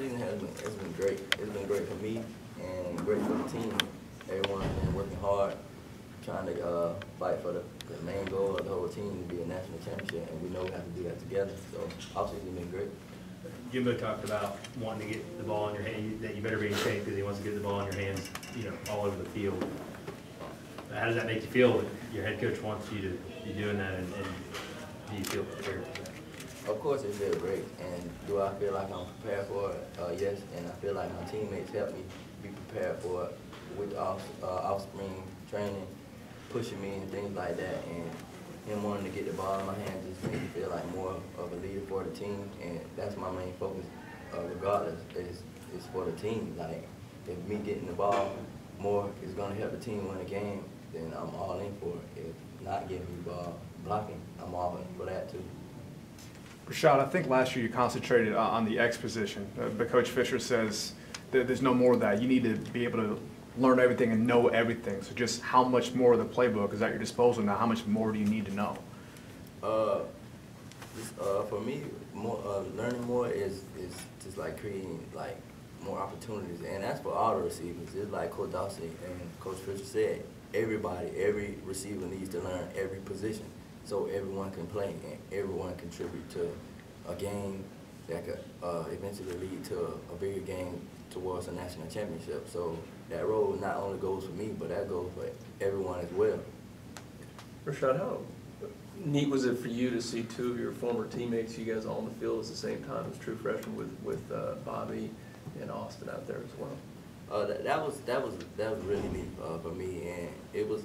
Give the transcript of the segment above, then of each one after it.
offseason it's been great. It's been great for me and great for the team. Everyone's been working hard, trying to fight for the main goal of the whole team to be a national championship, and we know we have to do that together. So offseason's been great. Jimbo talked about wanting to get the ball in your hand, that you better be in shape because he wants to get the ball in your hands, all over the field. How does that make you feel that your head coach wants you to be doing that, and do you feel prepared for that? Of course it feels great, and do I feel like I'm prepared for it? Yes, and I feel like my teammates help me be prepared for it with off-spring training, pushing me and things like that, and him wanting to get the ball in my hand just makes me feel like more of a leader for the team, and that's my main focus regardless, is for the team. Like, if me getting the ball more is going to help the team win a game, then I'm all in for it. If not getting the ball, blocking, I'm all in for that too. Rashad, I think last year you concentrated on the X position, but Coach Fisher says that there's no more of that. You need to be able to learn everything and know everything. So just how much more of the playbook is at your disposal now? How much more do you need to know? For me, learning more is just like creating like more opportunities, and that's for all the receivers. It's like Coach Dawson and Coach Fisher said, every receiver needs to learn every position, so everyone can play and everyone contribute to a game that could eventually lead to a bigger game towards a national championship. So that role not only goes for me, but that goes for everyone as well. Rashad, how neat was it for you to see two of your former teammates, you guys all on the field at the same time as true freshmen with Bobby and Austin out there as well? That was really neat for me, and it was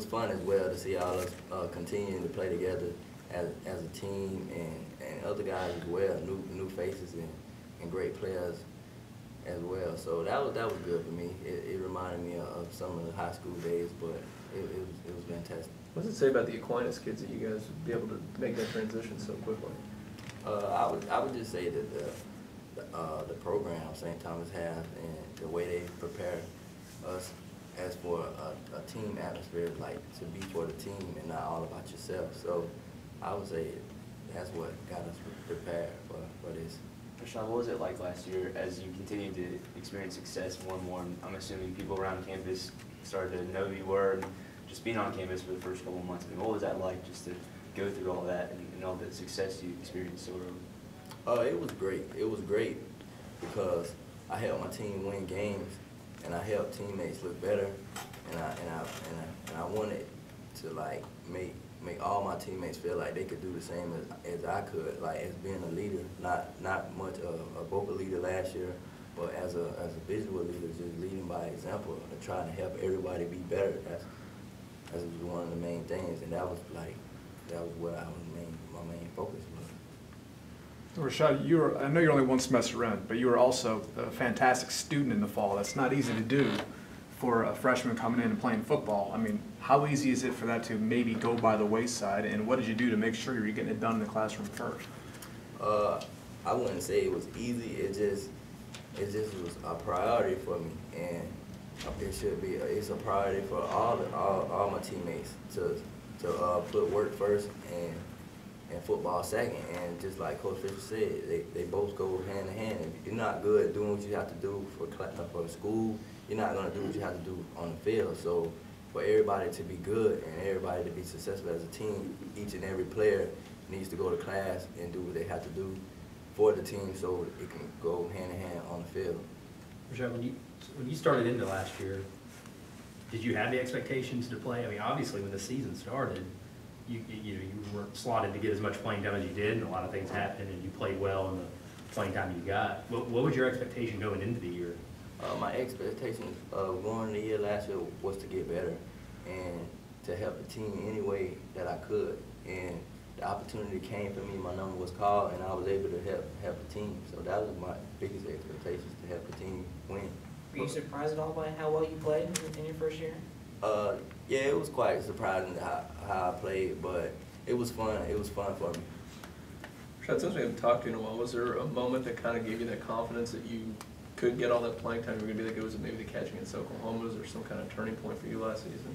fun as well to see all us continuing to play together as a team, and other guys as well, new faces and great players as well. So that was good for me. It reminded me of some of the high school days, but it was fantastic. What does it say about the Aquinas kids that you guys would be able to make that transition so quickly? I would just say that the program St. Thomas has and the way they prepare us as for a team atmosphere, like to be for the team and not all about yourself. So I would say that's what got us prepared for this. Rashad, what was it like last year as you continued to experience success more and more? And I'm assuming people around campus started to know who you were, and just being on campus for the first couple of months. I mean, what was that like just to go through all that and all the success you experienced so early? It was great. It was great because I helped my team win games, and I helped teammates look better, and I wanted to like make all my teammates feel like they could do the same as I could, like as being a leader, not much a vocal leader last year, but as a visual leader, just leading by example and trying to help everybody be better. That's one of the main things, and that was what my main focus was. Rashad, I know you're only one semester in, but you were also a fantastic student in the fall. That's not easy to do for a freshman coming in and playing football. I mean, how easy is it for that to maybe go by the wayside, and what did you do to make sure you're getting it done in the classroom first? I wouldn't say it was easy. It just was a priority for me, and it should be. It's a priority for all my teammates to put work first and football second. And just like Coach Fisher said, they both go hand in hand. If you're not good at doing what you have to do for school, you're not going to do what you have to do on the field. So for everybody to be good and everybody to be successful as a team, each and every player needs to go to class and do what they have to do for the team so it can go hand in hand on the field. Rashad, when you started into last year, did you have the expectations to play? I mean, obviously when the season started, you were slotted to get as much playing time as you did, and a lot of things happened, and you played well in the playing time you got. What was your expectation going into the year? My expectations going into the year last year was to get better and to help the team any way that I could. And the opportunity came for me, my number was called, and I was able to help the team. So that was my biggest expectations, to help the team win. Were you surprised at all by how well you played in your first year? Yeah, it was quite surprising how I played, but it was fun. It was fun for me. Rashad, since we haven't talked to you in a while, was there a moment that kind of gave you that confidence that you could get all that playing time? You were going to be that good? Was it maybe the catching against Oklahoma? Was there some kind of turning point for you last season?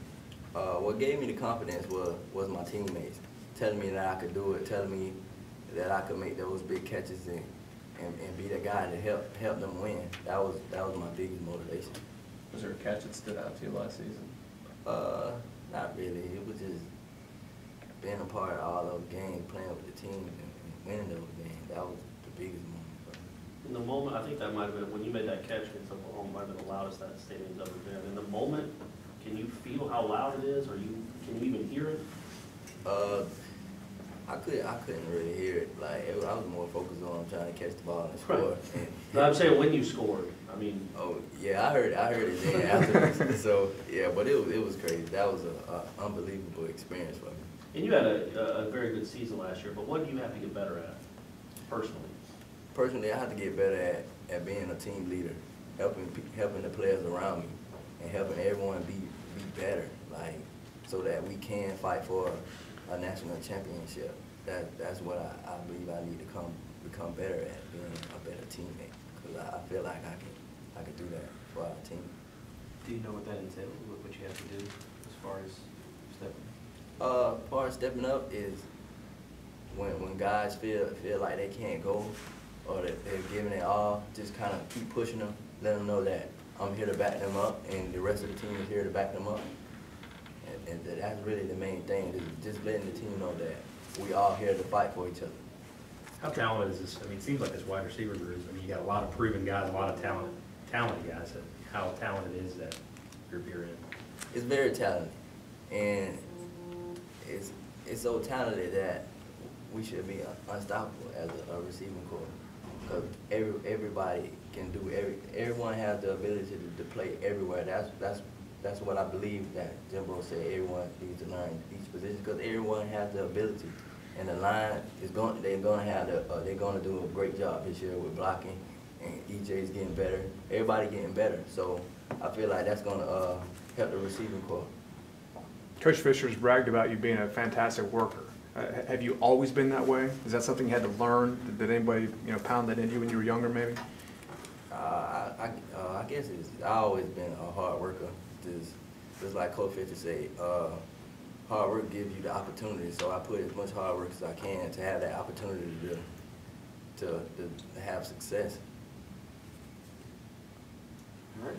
What gave me the confidence was my teammates telling me that I could do it, telling me that I could make those big catches and be the guy to help them win. That was my biggest motivation. Was there a catch that stood out to you last season? Not really. It was just being a part of all those games, playing with the team and winning those games. That was the biggest moment for me. In the moment, I think that might have been, when you made that catch against Oklahoma, might have been the loudest that stadium's ever been. In the moment, can you feel how loud it is, or can you even hear it? I couldn't really hear it. Like, I was more focused on trying to catch the ball and score. Right. No, I'm saying when you scored. I mean. Oh yeah, I heard it then afterwards. So yeah, but it was crazy. That was an unbelievable experience for me. And you had a very good season last year, but what do you have to get better at, personally? Personally, I have to get better at being a team leader, helping the players around me, and helping everyone be better, like, so that we can fight for a national championship. That's what I believe I need to become better at, being a better teammate, because I feel like I can do that for our team. Do you know what that entails, what you have to do as far as stepping? As far as stepping up is when guys feel like they can't go, or that they're giving it all, just kind of keep pushing them, let them know that I'm here to back them up, and the rest of the team is here to back them up. And that's really the main thing, is just letting the team know that we all here to fight for each other. How talented is this? I mean, it seems like this wide receiver group, I mean, you got a lot of proven guys, a lot of talented guys. How talented is that group you're in? It's very talented, and it's so talented that we should be unstoppable as a receiving corps, because everybody can do everyone has the ability to play everywhere. That's what I believe that Jimbo said. Everyone needs to learn each position, because everyone has the ability, and the line is they're gonna do a great job this year with blocking, and EJ's getting better. Everybody getting better, so I feel like that's gonna help the receiving corps. Coach Fisher's bragged about you being a fantastic worker. Have you always been that way? Is that something you had to learn? Did anybody pound that into you when you were younger, maybe? I guess I've always been a hard worker. Just like Coach Fisher said, hard work gives you the opportunity. So I put as much hard work as I can to have that opportunity to have success. All right.